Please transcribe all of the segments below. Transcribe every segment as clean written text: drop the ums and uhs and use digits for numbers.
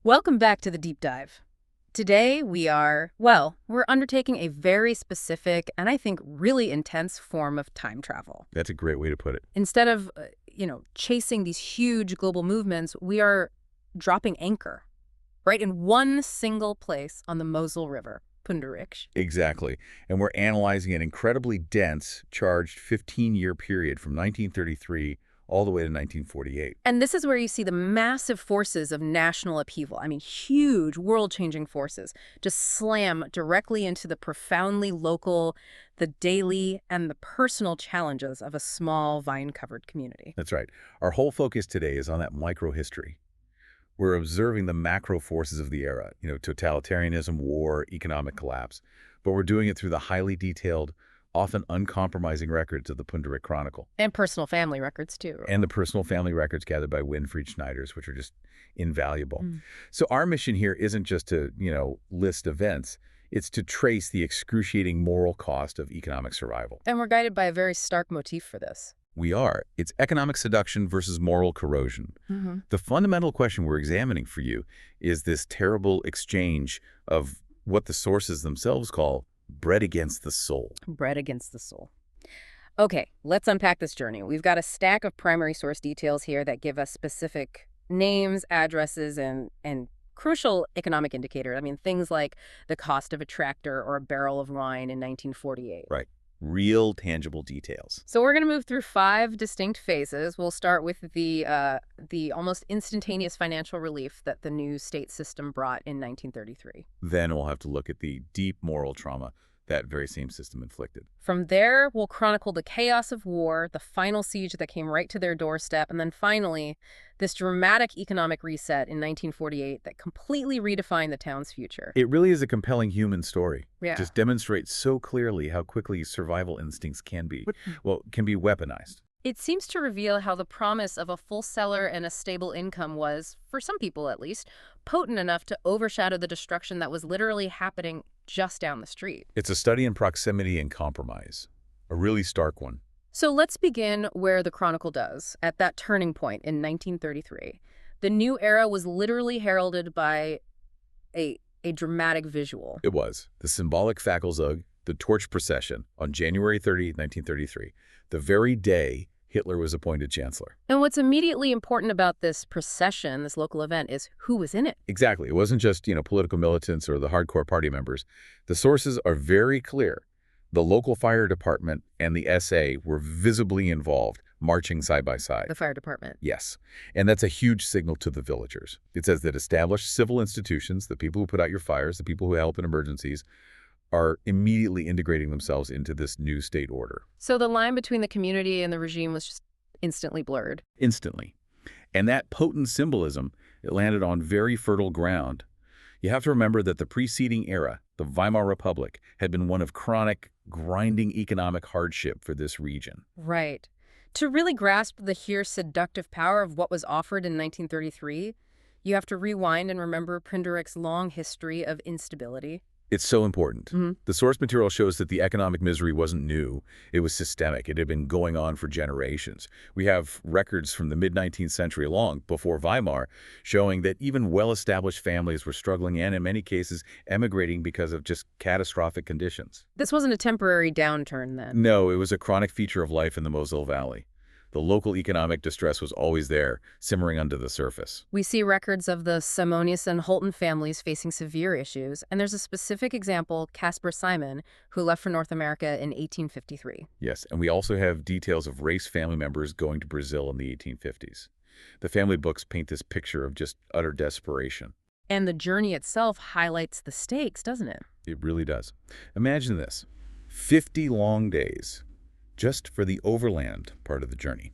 Welcome back to the deep dive. Today we're undertaking a very specific and I think really intense form of time travel. That's a great way to put it. Instead of, chasing these huge global movements, we are dropping anchor, right, in one single place on the Moselle River, Pontaricum. Exactly. And we're analyzing an incredibly dense, charged 15-year period from 1933 all the way to 1948. And this is where you see the massive forces of national upheaval. I mean, huge world-changing forces just slam directly into the profoundly local, the daily, and the personal challenges of a small, vine-covered community. That's right. Our whole focus today is on that micro-history. We're observing the macro forces of the era, totalitarianism, war, economic collapse. But we're doing it through the highly detailed, often uncompromising records of the Pontaricum Chronicle. And personal family records, too. And the personal family records gathered by Winfried Schneiders, which are just invaluable. Mm. So our mission here isn't just to, list events. It's to trace the excruciating moral cost of economic survival. And we're guided by a very stark motif for this. We are. It's economic seduction versus moral corrosion. Mm-hmm. The fundamental question we're examining for you is this terrible exchange of what the sources themselves call bread against the soul. Bread against the soul. Okay, let's unpack this journey. We've got a stack of primary source details here that give us specific names, addresses, and crucial economic indicators. I mean, things like the cost of a tractor or a barrel of wine in 1948. Right. Real, tangible details. So we're going to move through 5 distinct phases. We'll start with the almost instantaneous financial relief that the new state system brought in 1933. Then we'll have to look at the deep moral trauma that very same system inflicted. From there, we'll chronicle the chaos of war, the final siege that came right to their doorstep, and then finally, this dramatic economic reset in 1948 that completely redefined the town's future. It really is a compelling human story. Yeah. It just demonstrates so clearly how quickly survival instincts can be weaponized. It seems to reveal how the promise of a full cellar and a stable income was, for some people at least, potent enough to overshadow the destruction that was literally happening just down the street. It's a study in proximity and compromise, a really stark one. So let's begin where the Chronicle does, at that turning point in 1933. The new era was literally heralded by a dramatic visual. It was. The symbolic Fackelzug, the torch procession, on January 30, 1933, the very day Hitler was appointed chancellor. And what's immediately important about this procession, this local event, is who was in it. Exactly. It wasn't just, political militants or the hardcore party members. The sources are very clear. The local fire department and the SA were visibly involved, marching side by side. The fire department. Yes. And that's a huge signal to the villagers. It says that established civil institutions, the people who put out your fires, the people who help in emergencies, are immediately integrating themselves into this new state order. So the line between the community and the regime was just instantly blurred. Instantly. And that potent symbolism, it landed on very fertile ground. You have to remember that the preceding era, the Weimar Republic, had been one of chronic, grinding economic hardship for this region. Right. To really grasp the here seductive power of what was offered in 1933, you have to rewind and remember Pontaricum's long history of instability. It's so important. Mm-hmm. The source material shows that the economic misery wasn't new. It was systemic. It had been going on for generations. We have records from the mid-19th century long, before Weimar, showing that even well-established families were struggling and, in many cases, emigrating because of just catastrophic conditions. This wasn't a temporary downturn then. No, it was a chronic feature of life in the Moselle Valley. The local economic distress was always there, simmering under the surface. We see records of the Simonis and Holton families facing severe issues, and there's a specific example, Caspar Simon, who left for North America in 1853. Yes, and we also have details of race family members going to Brazil in the 1850s. The family books paint this picture of just utter desperation. And the journey itself highlights the stakes, doesn't it? It really does. Imagine this, 50 long days just for the overland part of the journey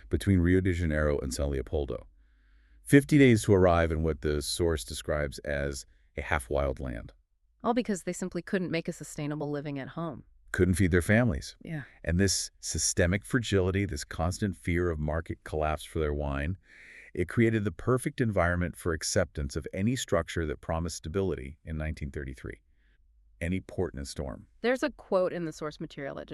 between Rio de Janeiro and San Leopoldo. 50 days to arrive in what the source describes as a half-wild land. All because they simply couldn't make a sustainable living at home. Couldn't feed their families. Yeah. And this systemic fragility, this constant fear of market collapse for their wine, it created the perfect environment for acceptance of any structure that promised stability in 1933. Any port in a storm. There's a quote in the source material that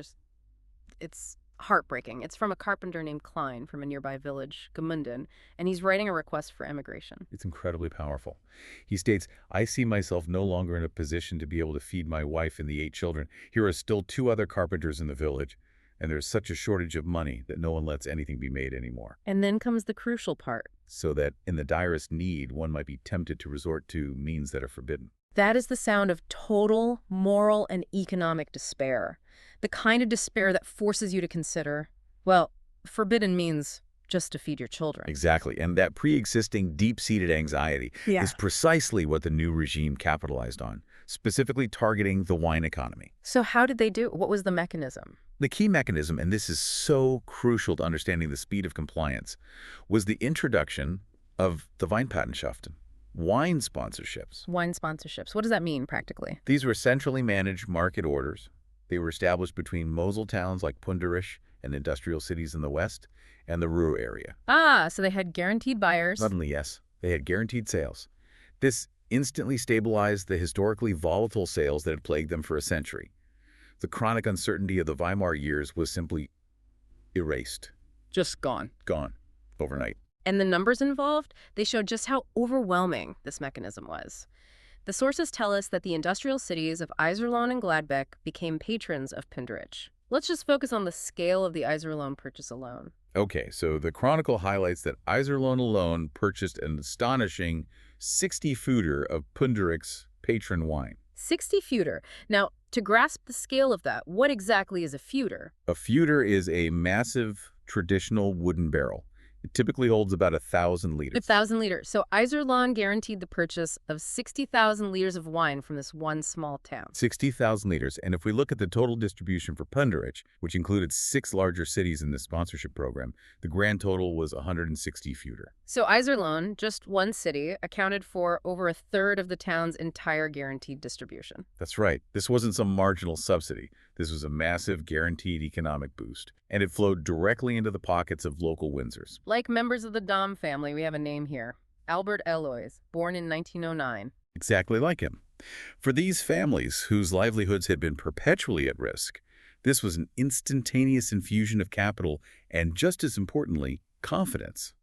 it's heartbreaking. It's from a carpenter named Klein from a nearby village, Gmunden, and he's writing a request for emigration. It's incredibly powerful. He states, "I see myself no longer in a position to be able to feed my wife and the 8 children. Here are still 2 other carpenters in the village, and there's such a shortage of money that no one lets anything be made anymore." And then comes the crucial part. So that in the direst need, one might be tempted to resort to means that are forbidden. That is the sound of total moral and economic despair. The kind of despair that forces you to consider, well, forbidden means just to feed your children. Exactly. And that pre-existing deep-seated anxiety Yeah. is precisely what the new regime capitalized on, specifically targeting the wine economy. So how did they do it? What was the mechanism? The key mechanism, and this is so crucial to understanding the speed of compliance, was the introduction of the Weinpatenschaften, wine sponsorships. Wine sponsorships. What does that mean practically? These were centrally managed market orders. They were established between Moselle towns like Pontaricum and industrial cities in the west and the Ruhr area. Ah, so they had guaranteed buyers. Suddenly, yes, they had guaranteed sales. This instantly stabilized the historically volatile sales that had plagued them for a century. The chronic uncertainty of the Weimar years was simply erased, Just gone. gone, overnight. And the numbers involved, they showed just how overwhelming this mechanism was. The sources tell us that the industrial cities of Iserlohn and Gladbeck became patrons of Pontaricum. Let's just focus on the scale of the Iserlohn purchase alone. Okay, so the Chronicle highlights that Iserlohn alone purchased an astonishing 60 footer of Pontaricum's patron wine. 60 feuder. Now, to grasp the scale of that, what exactly is a feuder? A feuder is a massive traditional wooden barrel. It typically holds about 1,000 liters. 1,000 liters. So Iserlohn guaranteed the purchase of 60,000 liters of wine from this one small town. 60,000 liters. And if we look at the total distribution for Pontaricum, which included 6 larger cities in this sponsorship program, the grand total was 160 feuder. So Iserlohn, just one city, accounted for over a third of the town's entire guaranteed distribution. That's right. This wasn't some marginal subsidy. This was a massive guaranteed economic boost. And it flowed directly into the pockets of local Windsors. Like members of the Dahm family, we have a name here. Albert Eloys, born in 1909. Exactly like him. For these families, whose livelihoods had been perpetually at risk, this was an instantaneous infusion of capital and, just as importantly, confidence.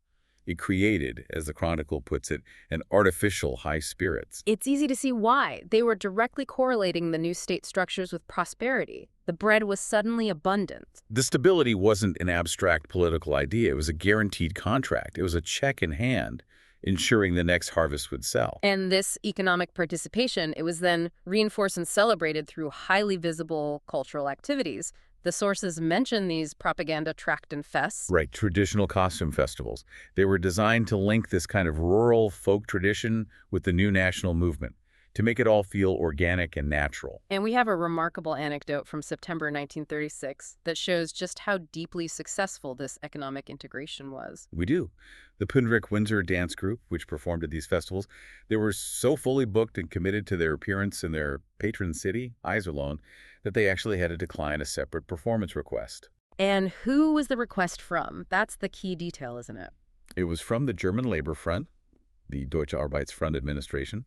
It created, as the Chronicle puts it, an artificial high spirits. It's easy to see why. They were directly correlating the new state structures with prosperity. The bread was suddenly abundant. The stability wasn't an abstract political idea. It was a guaranteed contract. It was a check in hand, ensuring the next harvest would sell. And this economic participation, it was then reinforced and celebrated through highly visible cultural activities. The sources mention these propaganda tract and fests. Right, traditional costume festivals. They were designed to link this kind of rural folk tradition with the new national movement, to make it all feel organic and natural. And we have a remarkable anecdote from September 1936 that shows just how deeply successful this economic integration was. We do. The Pontaricum Windsor dance group, which performed at these festivals, they were so fully booked and committed to their appearance in their patron city, Iserlohn, that they actually had to decline a separate performance request. And who was the request from? That's the key detail, isn't it? It was from the German Labor Front, the Deutsche Arbeitsfront Administration,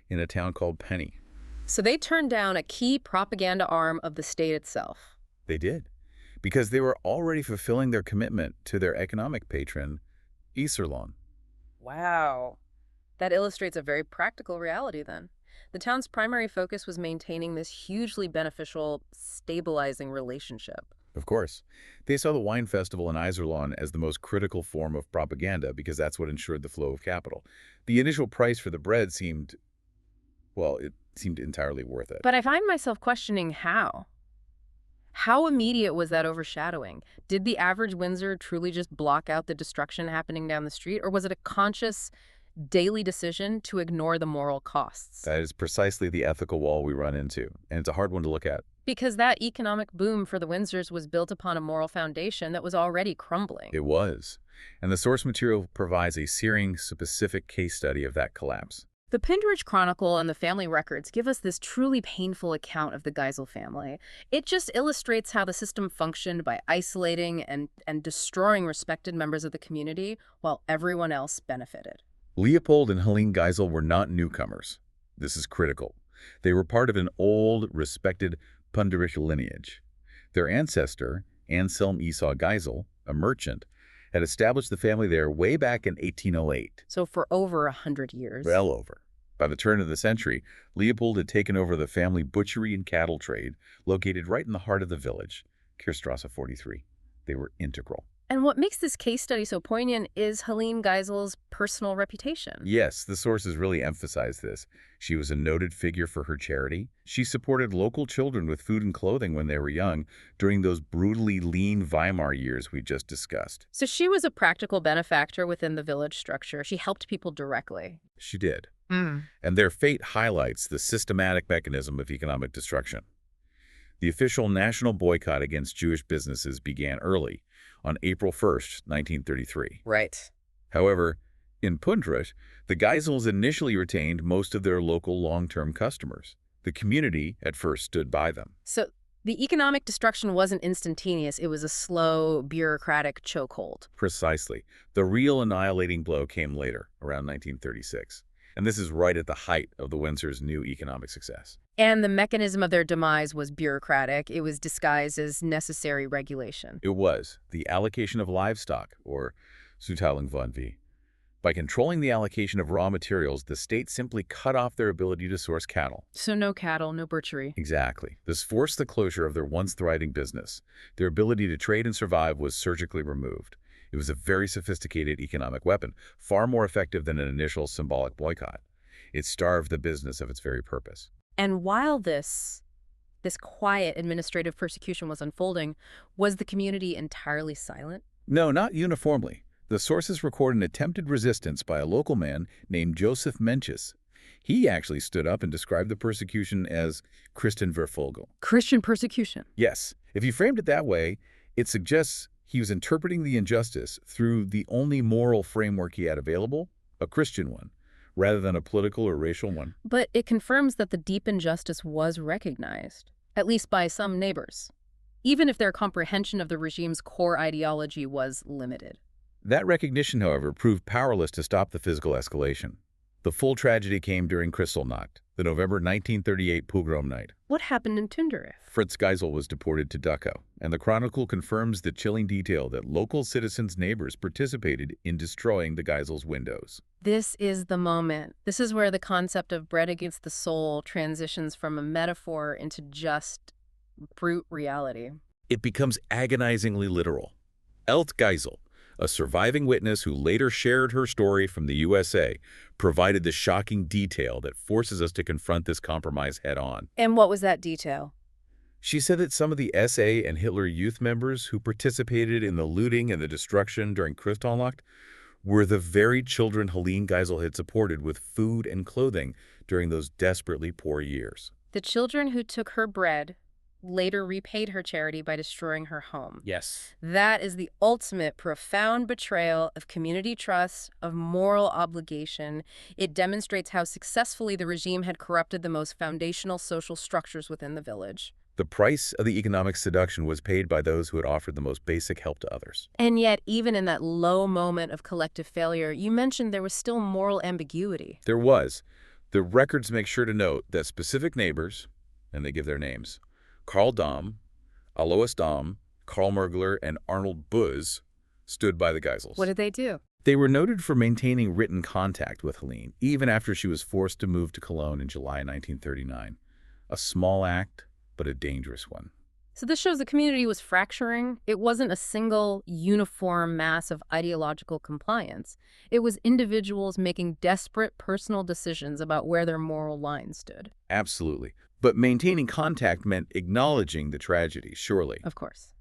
in a town called Penny. So they turned down a key propaganda arm of the state itself. They did, because they were already fulfilling their commitment to their economic patron, Iserlohn. Wow. That illustrates a very practical reality then. The town's primary focus was maintaining this hugely beneficial, stabilizing relationship. Of course. They saw the wine festival in Iserlohn as the most critical form of propaganda because that's what ensured the flow of capital. The initial price for the bread seemed, well, it seemed entirely worth it. But I find myself questioning how. How immediate was that overshadowing? Did the average Windsor truly just block out the destruction happening down the street, or was it a conscious, daily decision to ignore the moral costs? That is precisely the ethical wall we run into, and it's a hard one to look at. Because that economic boom for the Windsors was built upon a moral foundation that was already crumbling. It was. And the source material provides a searing, specific case study of that collapse. The Pontaricum Chronicle and the family records give us this truly painful account of the Geisel family. It just illustrates how the system functioned by isolating and destroying respected members of the community while everyone else benefited. Leopold and Helene Geisel were not newcomers. This is critical. They were part of an old, respected Pontaricum lineage. Their ancestor, Anselm Esau Geisel, a merchant, had established the family there way back in 1808. So for over 100 years. Well over. By the turn of the century, Leopold had taken over the family butchery and cattle trade, located right in the heart of the village, Kirstrasse 43. They were integral. And what makes this case study so poignant is Helene Geisel's personal reputation. Yes, the sources really emphasize this. She was a noted figure for her charity. She supported local children with food and clothing when they were young during those brutally lean Weimar years we just discussed. So she was a practical benefactor within the village structure. She helped people directly. She did. And their fate highlights the systematic mechanism of economic destruction. The official national boycott against Jewish businesses began early, on April 1st, 1933. Right. However, in Pontaricum, the Geisels initially retained most of their local long-term customers. The community at first stood by them. So the economic destruction wasn't instantaneous. It was a slow, bureaucratic chokehold. Precisely. The real annihilating blow came later, around 1936. And this is right at the height of the Windsor's new economic success. And the mechanism of their demise was bureaucratic. It was disguised as necessary regulation. It was the allocation of livestock, or Zuteilung von Vieh. By controlling the allocation of raw materials, the state simply cut off their ability to source cattle. So no cattle, no butchery. Exactly. This forced the closure of their once thriving business. Their ability to trade and survive was surgically removed. It was a very sophisticated economic weapon, far more effective than an initial symbolic boycott. It starved the business of its very purpose. And while this quiet administrative persecution was unfolding, was the community entirely silent? No, not uniformly. The sources record an attempted resistance by a local man named Joseph Mencius. He actually stood up and described the persecution as Christenverfolgung. Christian persecution? Yes. If you framed it that way, it suggests he was interpreting the injustice through the only moral framework he had available, a Christian one, rather than a political or racial one. But it confirms that the deep injustice was recognized, at least by some neighbors, even if their comprehension of the regime's core ideology was limited. That recognition, however, proved powerless to stop the physical escalation. The full tragedy came during Kristallnacht, the November 1938 pogrom night. What happened in Pontaricum? Fritz Geisel was deported to Dachau, and the chronicle confirms the chilling detail that local citizens' neighbors participated in destroying the Geisel's windows. This is the moment. This is where the concept of bread against the soul transitions from a metaphor into just brute reality. It becomes agonizingly literal. Elt Geisel, a surviving witness who later shared her story from the USA, provided the shocking detail that forces us to confront this compromise head-on. And what was that detail? She said that some of the SA and Hitler Youth members who participated in the looting and the destruction during Kristallnacht were the very children Helene Geisel had supported with food and clothing during those desperately poor years. The children who took her bread later repaid her charity by destroying her home. Yes. That is the ultimate profound betrayal of community trust, of moral obligation. It demonstrates how successfully the regime had corrupted the most foundational social structures within the village. The price of the economic seduction was paid by those who had offered the most basic help to others. And yet, even in that low moment of collective failure, you mentioned there was still moral ambiguity. There was. The records make sure to note that specific neighbors, and they give their names, Karl Dahm, Alois Dahm, Karl Mergler, and Arnold Buzz stood by the Geisels. What did they do? They were noted for maintaining written contact with Helene, even after she was forced to move to Cologne in July 1939. A small act, but a dangerous one. So this shows the community was fracturing. It wasn't a single, uniform mass of ideological compliance. It was individuals making desperate personal decisions about where their moral line stood. Absolutely. But maintaining contact meant acknowledging the tragedy, surely. Of course.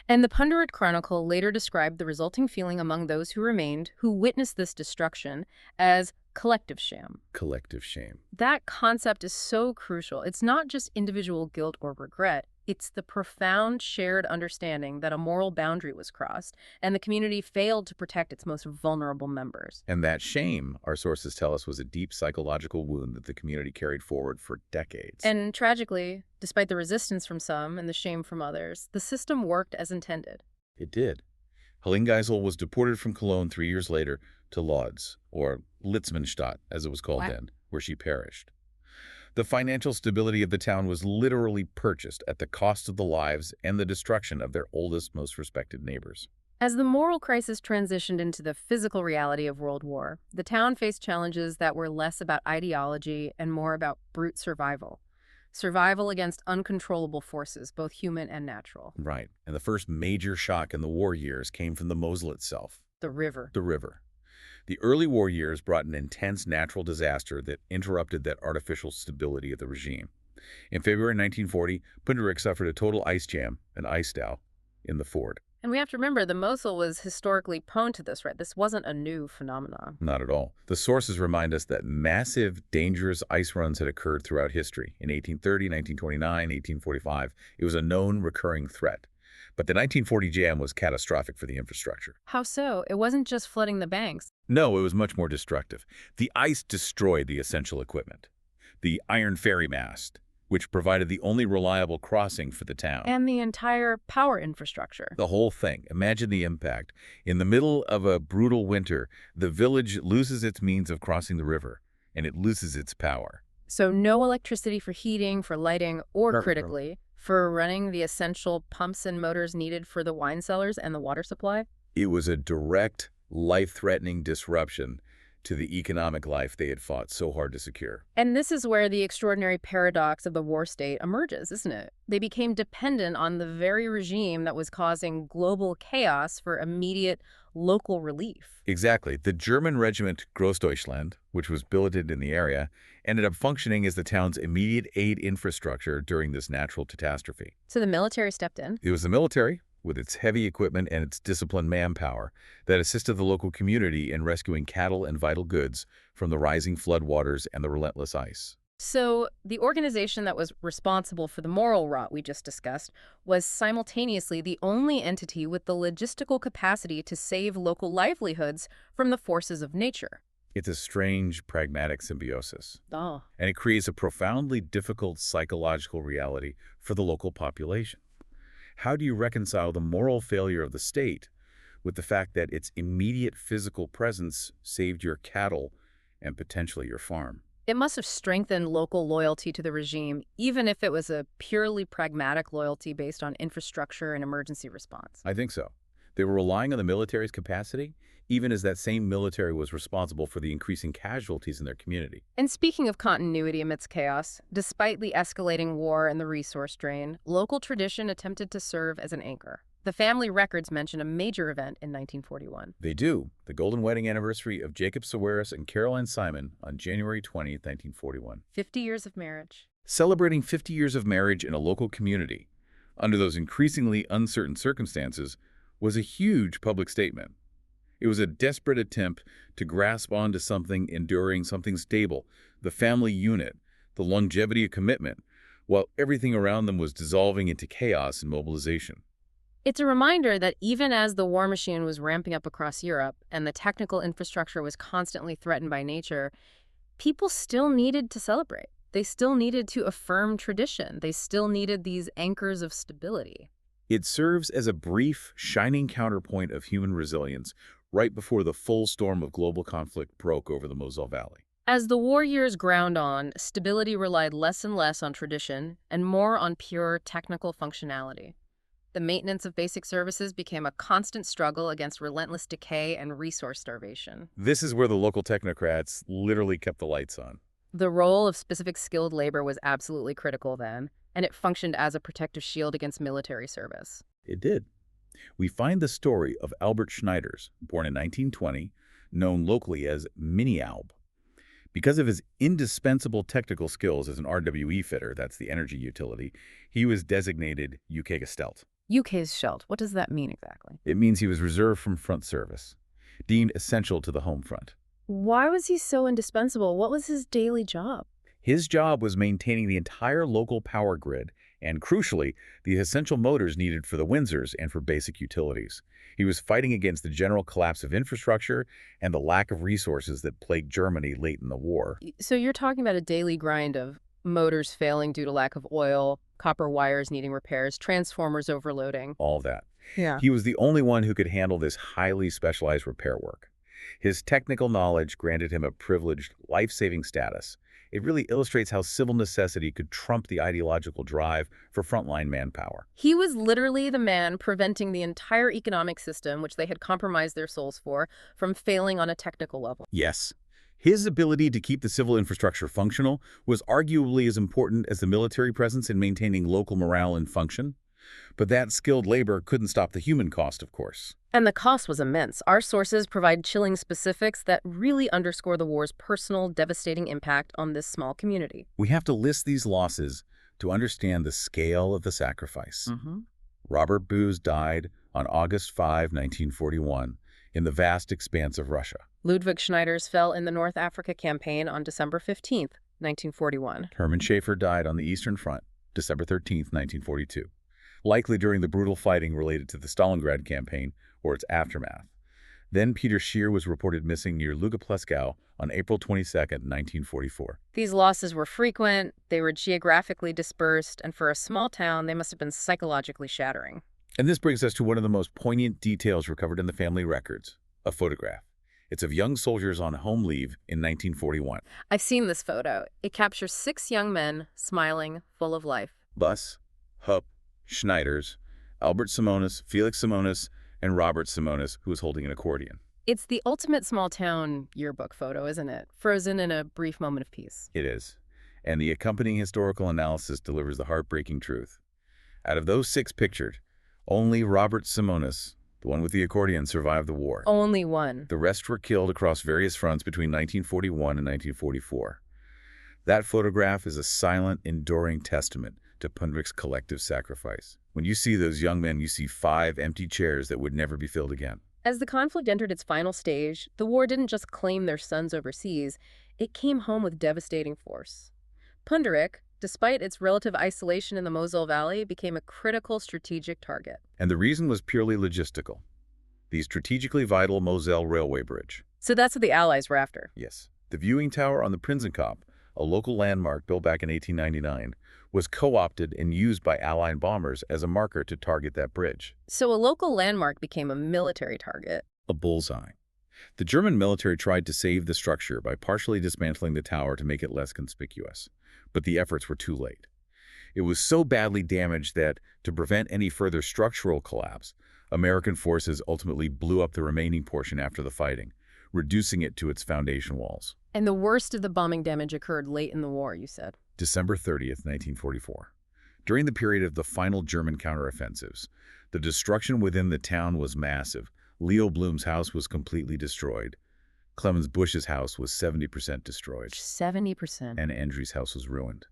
And the Pontaricum Chronicle later described the resulting feeling among those who remained, who witnessed this destruction, as collective shame. Collective shame. That concept is so crucial. It's not just individual guilt or regret. It's the profound shared understanding that a moral boundary was crossed and the community failed to protect its most vulnerable members. And that shame, our sources tell us, was a deep psychological wound that the community carried forward for decades. And tragically, despite the resistance from some and the shame from others, the system worked as intended. It did. Helene Geisel was deported from Cologne 3 years later to Lodz, or Litzmannstadt, as it was called then, where she perished. The financial stability of the town was literally purchased at the cost of the lives and the destruction of their oldest, most respected neighbors. As the moral crisis transitioned into the physical reality of World War, the town faced challenges that were less about ideology and more about brute survival. Survival against uncontrollable forces, both human and natural. Right. And the first major shock in the war years came from the Moselle itself, The river. the river. The early war years brought an intense natural disaster that interrupted that artificial stability of the regime. In February 1940, Pontaricum suffered a total ice jam, an ice dow, in the ford. And we have to remember, the Moselle was historically prone to this, right? This wasn't a new phenomenon. Not at all. The sources remind us that massive, dangerous ice runs had occurred throughout history. In 1830, 1929, 1845, it was a known recurring threat. But the 1940 jam was catastrophic for the infrastructure. How so? It wasn't just flooding the banks. No, it was much more destructive. The ice destroyed the essential equipment. The iron ferry mast, which provided the only reliable crossing for the town. And the entire power infrastructure. The whole thing. Imagine the impact. In the middle of a brutal winter, the village loses its means of crossing the river, and it loses its power. So no electricity for heating, for lighting, or Perfect. critically, for running the essential pumps and motors needed for the wine cellars and the water supply? It was a direct, life-threatening disruption to the economic life they had fought so hard to secure. And this is where the extraordinary paradox of the war state emerges, isn't it? They became dependent on the very regime that was causing global chaos for immediate local relief. Exactly. The German regiment Großdeutschland, which was billeted in the area, ended up functioning as the town's immediate aid infrastructure during this natural catastrophe. So the military stepped in. It was the military, with its heavy equipment and its disciplined manpower, that assisted the local community in rescuing cattle and vital goods from the rising floodwaters and the relentless ice. So the organization that was responsible for the moral rot we just discussed was simultaneously the only entity with the logistical capacity to save local livelihoods from the forces of nature. It's a strange, pragmatic symbiosis, Oh. and it creates a profoundly difficult psychological reality for the local population. How do you reconcile the moral failure of the state with the fact that its immediate physical presence saved your cattle and potentially your farm? It must have strengthened local loyalty to the regime, even if it was a purely pragmatic loyalty based on infrastructure and emergency response. I think so. They were relying on the military's capacity, even as that same military was responsible for the increasing casualties in their community. And speaking of continuity amidst chaos, despite the escalating war and the resource drain, local tradition attempted to serve as an anchor. The family records mention a major event in 1941. They do. The golden wedding anniversary of Jacob Sawyerus and Caroline Simon on January 20th, 1941. 50 years of marriage. Celebrating 50 years of marriage in a local community, under those increasingly uncertain circumstances, was a huge public statement. It was a desperate attempt to grasp onto something enduring, something stable, the family unit, the longevity of commitment, while everything around them was dissolving into chaos and mobilization. It's a reminder that even as the war machine was ramping up across Europe and the technical infrastructure was constantly threatened by nature, people still needed to celebrate. They still needed to affirm tradition. They still needed these anchors of stability. It serves as a brief, shining counterpoint of human resilience right before the full storm of global conflict broke over the Moselle Valley. As the war years ground on, stability relied less and less on tradition and more on pure technical functionality. The maintenance of basic services became a constant struggle against relentless decay and resource starvation. This is where the local technocrats literally kept the lights on. The role of specific skilled labor was absolutely critical then, and it functioned as a protective shield against military service. It did. We find the story of Albert Schneiders, born in 1920, known locally as Mini-Alb. Because of his indispensable technical skills as an RWE fitter, that's the energy utility, he was designated UK Gestalt. UK's Schelt. What does that mean exactly? It means he was reserved from front service, deemed essential to the home front. Why was he so indispensable? What was his daily job? His job was maintaining the entire local power grid and, crucially, the essential motors needed for the Windsors and for basic utilities. He was fighting against the general collapse of infrastructure and the lack of resources that plagued Germany late in the war. So you're talking about a daily grind of motors failing due to lack of oil, copper wires needing repairs, transformers overloading. All that. Yeah. He was the only one who could handle this highly specialized repair work. His technical knowledge granted him a privileged, life-saving status. It really illustrates how civil necessity could trump the ideological drive for frontline manpower. He was literally the man preventing the entire economic system, which they had compromised their souls for, from failing on a technical level. Yes, his ability to keep the civil infrastructure functional was arguably as important as the military presence in maintaining local morale and function. But that skilled labor couldn't stop the human cost, of course. And the cost was immense. Our sources provide chilling specifics that really underscore the war's personal, devastating impact on this small community. We have to list these losses to understand the scale of the sacrifice. Robert Booz died on August 5, 1941, in the vast expanse of Russia. Ludwig Schneiders fell in the North Africa campaign on December 15, 1941. Hermann Schaeffer died on the Eastern Front, December 13, 1942. Likely during the brutal fighting related to the Stalingrad campaign or its aftermath. Then Peter Scheer was reported missing near Luga-Pleskow on April 22, 1944. These losses were frequent, they were geographically dispersed, and for a small town, they must have been psychologically shattering. And this brings us to one of the most poignant details recovered in the family records, a photograph. It's of young soldiers on home leave in 1941. I've seen this photo. It captures 6 young men, smiling, full of life. Buss, Hupp, Schneiders, Albert Simonis, Felix Simonis, and Robert Simonis, who was holding an accordion. It's the ultimate small-town yearbook photo, isn't it? Frozen in a brief moment of peace. It is. And the accompanying historical analysis delivers the heartbreaking truth. Out of those 6 pictured, only Robert Simonis, the one with the accordion, survived the war. Only one. The rest were killed across various fronts between 1941 and 1944. That photograph is a silent, enduring testament to Pundrik's collective sacrifice. When you see those young men, you see 5 empty chairs that would never be filled again. As the conflict entered its final stage, the war didn't just claim their sons overseas, it came home with devastating force. Pontaricum, despite its relative isolation in the Moselle Valley, became a critical strategic target. And the reason was purely logistical. The strategically vital Moselle Railway Bridge. So that's what the Allies were after. Yes. The viewing tower on the Prinzenkop, a local landmark built back in 1899, was co-opted and used by Allied bombers as a marker to target that bridge. So a local landmark became a military target. A bullseye. The German military tried to save the structure by partially dismantling the tower to make it less conspicuous, but the efforts were too late. It was so badly damaged that, to prevent any further structural collapse, American forces ultimately blew up the remaining portion after the fighting, reducing it to its foundation walls. And the worst of the bombing damage occurred late in the war, you said. December 30th, 1944. During the period of the final German counteroffensives, the destruction within the town was massive. Leo Blum's house was completely destroyed. Clemens Busch's house was 70% destroyed. 70%. And Andrew's house was ruined.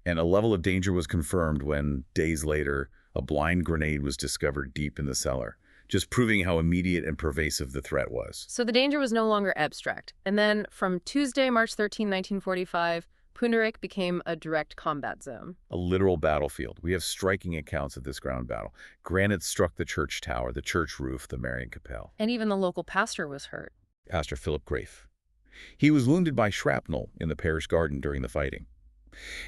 And a level of danger was confirmed when, days later, a blind grenade was discovered deep in the cellar, just proving how immediate and pervasive the threat was. So the danger was no longer abstract. And then, from Tuesday, March 13, 1945, Pontaricum became a direct combat zone. A literal battlefield. We have striking accounts of this ground battle. Granite struck the church tower, the church roof, the Marienkapelle. And even the local pastor was hurt. Pastor Philip Grafe. He was wounded by shrapnel in the parish garden during the fighting.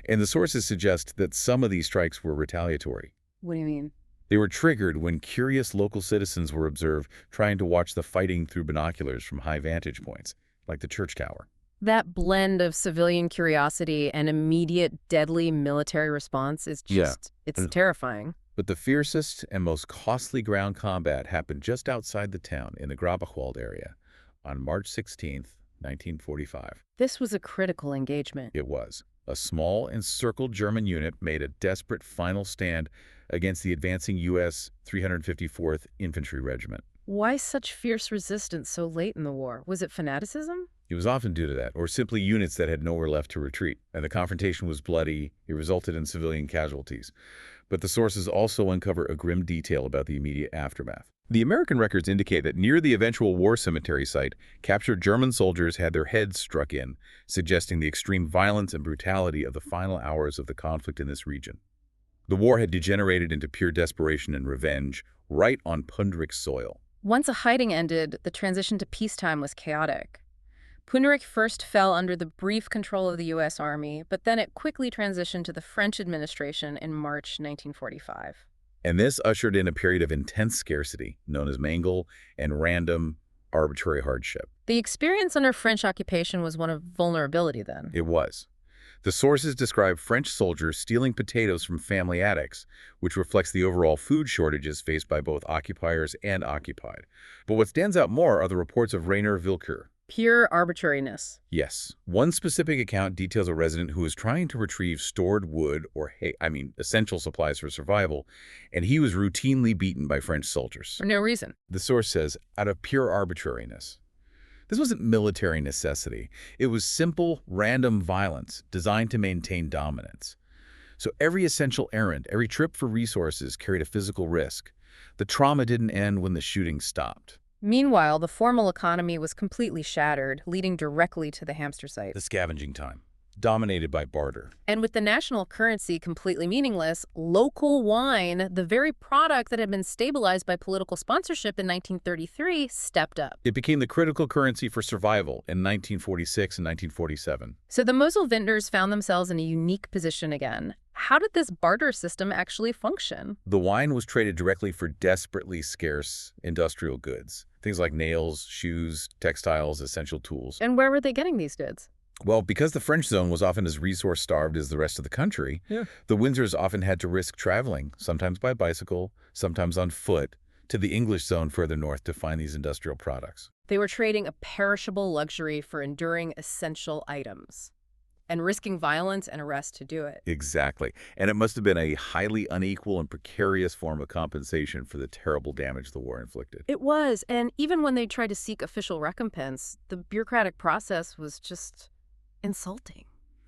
And the sources suggest that some of these strikes were retaliatory. What do you mean? They were triggered when curious local citizens were observed trying to watch the fighting through binoculars from high vantage points, like the church tower. That blend of civilian curiosity and immediate deadly military response is just, it's terrifying. But the fiercest and most costly ground combat happened just outside the town in the Grabachwald area on March 16th, 1945. This was a critical engagement. It was. A small encircled German unit made a desperate final stand against the advancing U.S. 354th Infantry Regiment. Why such fierce resistance so late in the war? Was it fanaticism? It was often due to that, or simply units that had nowhere left to retreat. And the confrontation was bloody. It resulted in civilian casualties. But the sources also uncover a grim detail about the immediate aftermath. The American records indicate that near the eventual war cemetery site, captured German soldiers had their heads struck in, suggesting the extreme violence and brutality of the final hours of the conflict in this region. The war had degenerated into pure desperation and revenge, right on Pontaricum's soil. Once a hiding ended, the transition to peacetime was chaotic. Pontaricum first fell under the brief control of the U.S. Army, but then it quickly transitioned to the French administration in March 1945. And this ushered in a period of intense scarcity, known as mangle and random, arbitrary hardship. The experience under French occupation was one of vulnerability then. It was. The sources describe French soldiers stealing potatoes from family attics, which reflects the overall food shortages faced by both occupiers and occupied. But what stands out more are the reports of Rainer Wilker. Pure arbitrariness. Yes, one specific account details a resident who was trying to retrieve stored wood or essential supplies for survival, and he was routinely beaten by French soldiers. For no reason. The source says, out of pure arbitrariness. This wasn't military necessity. It was simple, random violence designed to maintain dominance. So every essential errand, every trip for resources carried a physical risk. The trauma didn't end when the shooting stopped. Meanwhile, the formal economy was completely shattered, leading directly to the hamster site. The scavenging time, dominated by barter. And with the national currency completely meaningless, local wine, the very product that had been stabilized by political sponsorship in 1933, stepped up. It became the critical currency for survival in 1946 and 1947. So the Moselle vendors found themselves in a unique position again. How did this barter system actually function? The wine was traded directly for desperately scarce industrial goods. Things like nails, shoes, textiles, essential tools. And where were they getting these goods? Well, because the French zone was often as resource-starved as the rest of the country, the Windsors often had to risk traveling, sometimes by bicycle, sometimes on foot, to the English zone further north to find these industrial products. They were trading a perishable luxury for enduring essential items, and risking violence and arrest to do it. Exactly. And it must have been a highly unequal and precarious form of compensation for the terrible damage the war inflicted. It was, and even when they tried to seek official recompense, the bureaucratic process was just insulting.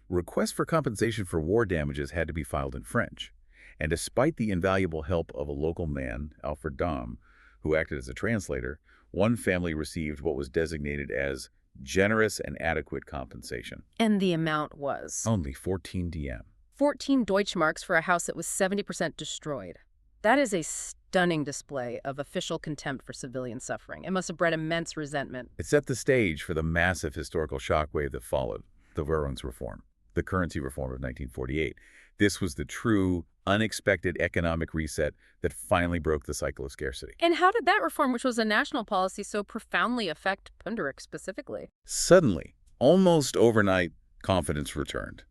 Requests for compensation for war damages had to be filed in French. And despite the invaluable help of a local man, Alfred Dahm, who acted as a translator, one family received what was designated as generous and adequate compensation. And the amount was? Only 14 DM. 14 Deutschmarks for a house that was 70% destroyed. That is a stunning display of official contempt for civilian suffering. It must have bred immense resentment. It set the stage for the massive historical shockwave that followed, the Währungsreform, the currency reform of 1948. This was the true, unexpected economic reset that finally broke the cycle of scarcity. And how did that reform, which was a national policy, so profoundly affect Pontaricum specifically? Suddenly, almost overnight, confidence returned.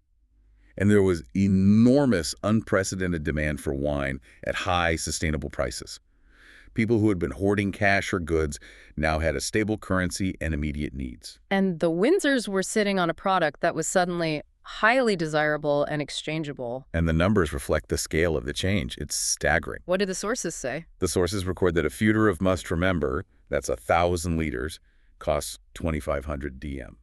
And there was enormous, unprecedented demand for wine at high, sustainable prices. People who had been hoarding cash or goods now had a stable currency and immediate needs. And the Windsors were sitting on a product that was suddenly highly desirable and exchangeable. And the numbers reflect the scale of the change. It's staggering. What do the sources say? The sources record that a feuder of must remember, that's 1,000 liters, costs 2,500 DM.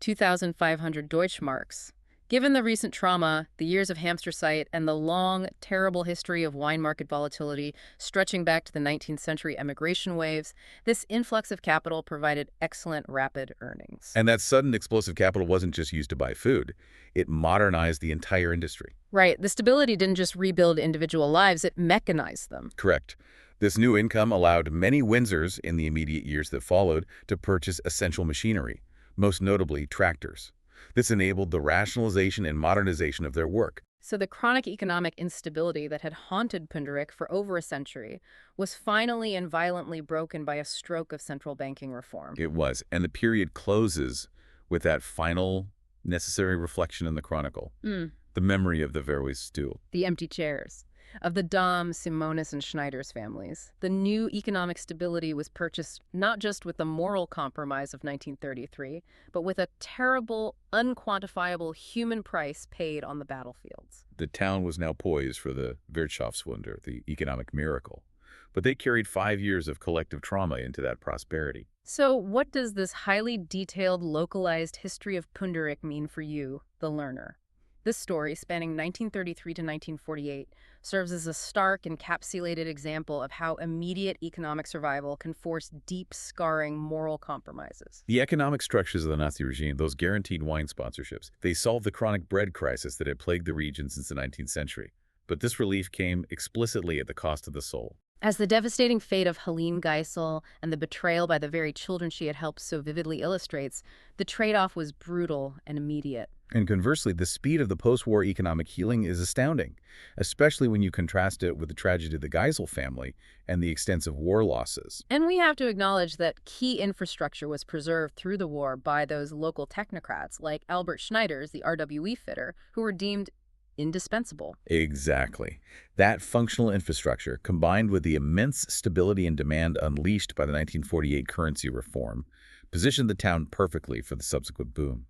2,500 Deutschmarks. Given the recent trauma, the years of hamster site, and the long, terrible history of wine market volatility stretching back to the 19th century emigration waves, this influx of capital provided excellent rapid earnings. And that sudden explosive capital wasn't just used to buy food. It modernized the entire industry. Right. The stability didn't just rebuild individual lives, it mechanized them. Correct. This new income allowed many Windsors in the immediate years that followed to purchase essential machinery, most notably tractors. This enabled the rationalization and modernization of their work. So the chronic economic instability that had haunted Pontaricum for over a century was finally and violently broken by a stroke of central banking reform. It was. And the period closes with that final necessary reflection in the chronicle. The memory of the Verwey's stew. The empty chairs. Of the Dahm, Simonis, and Schneiders families. The new economic stability was purchased not just with the moral compromise of 1933, but with a terrible, unquantifiable human price paid on the battlefields. The town was now poised for the Wirtschaftswunder, the economic miracle. But they carried 5 years of collective trauma into that prosperity. So what does this highly detailed, localized history of Pontaricum mean for you, the learner? This story, spanning 1933 to 1948, serves as a stark, encapsulated example of how immediate economic survival can force deep, scarring moral compromises. The economic structures of the Nazi regime, those guaranteed wine sponsorships, they solved the chronic bread crisis that had plagued the region since the 19th century. But this relief came explicitly at the cost of the soul. As the devastating fate of Helene Geisel and the betrayal by the very children she had helped so vividly illustrates, the trade-off was brutal and immediate. And conversely, the speed of the post-war economic healing is astounding, especially when you contrast it with the tragedy of the Geisel family and the extensive war losses. And we have to acknowledge that key infrastructure was preserved through the war by those local technocrats like Albert Schneiders, the RWE fitter, who were deemed indispensable. Exactly. That functional infrastructure, combined with the immense stability and demand unleashed by the 1948 currency reform, positioned the town perfectly for the subsequent boom.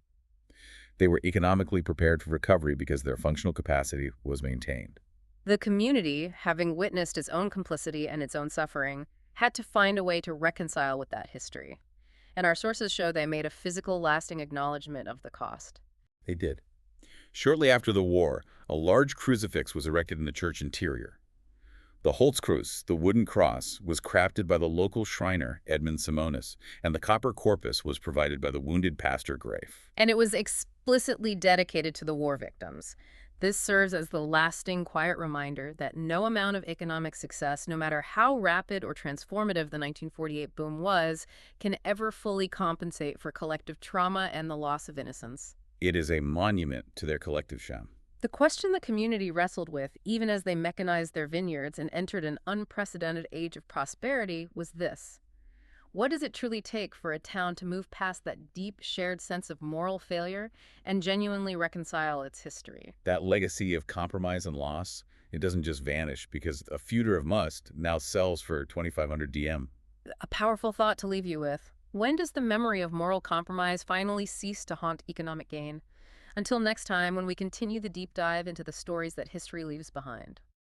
They were economically prepared for recovery because their functional capacity was maintained. The community, having witnessed its own complicity and its own suffering, had to find a way to reconcile with that history. And our sources show they made a physical, lasting acknowledgement of the cost. They did. Shortly after the war, a large crucifix was erected in the church interior. The Holzkreuz, the wooden cross, was crafted by the local Shriner, Edmund Simonis, and the copper corpus was provided by the wounded pastor Grafe. And it was explicitly dedicated to the war victims. This serves as the lasting, quiet reminder that no amount of economic success, no matter how rapid or transformative the 1948 boom was, can ever fully compensate for collective trauma and the loss of innocence. It is a monument to their collective shame. The question the community wrestled with, even as they mechanized their vineyards and entered an unprecedented age of prosperity, was this. What does it truly take for a town to move past that deep, shared sense of moral failure and genuinely reconcile its history? That legacy of compromise and loss, it doesn't just vanish because a feuder of must now sells for 2,500 DM. A powerful thought to leave you with. When does the memory of moral compromise finally cease to haunt economic gain? Until next time, when we continue the deep dive into the stories that history leaves behind.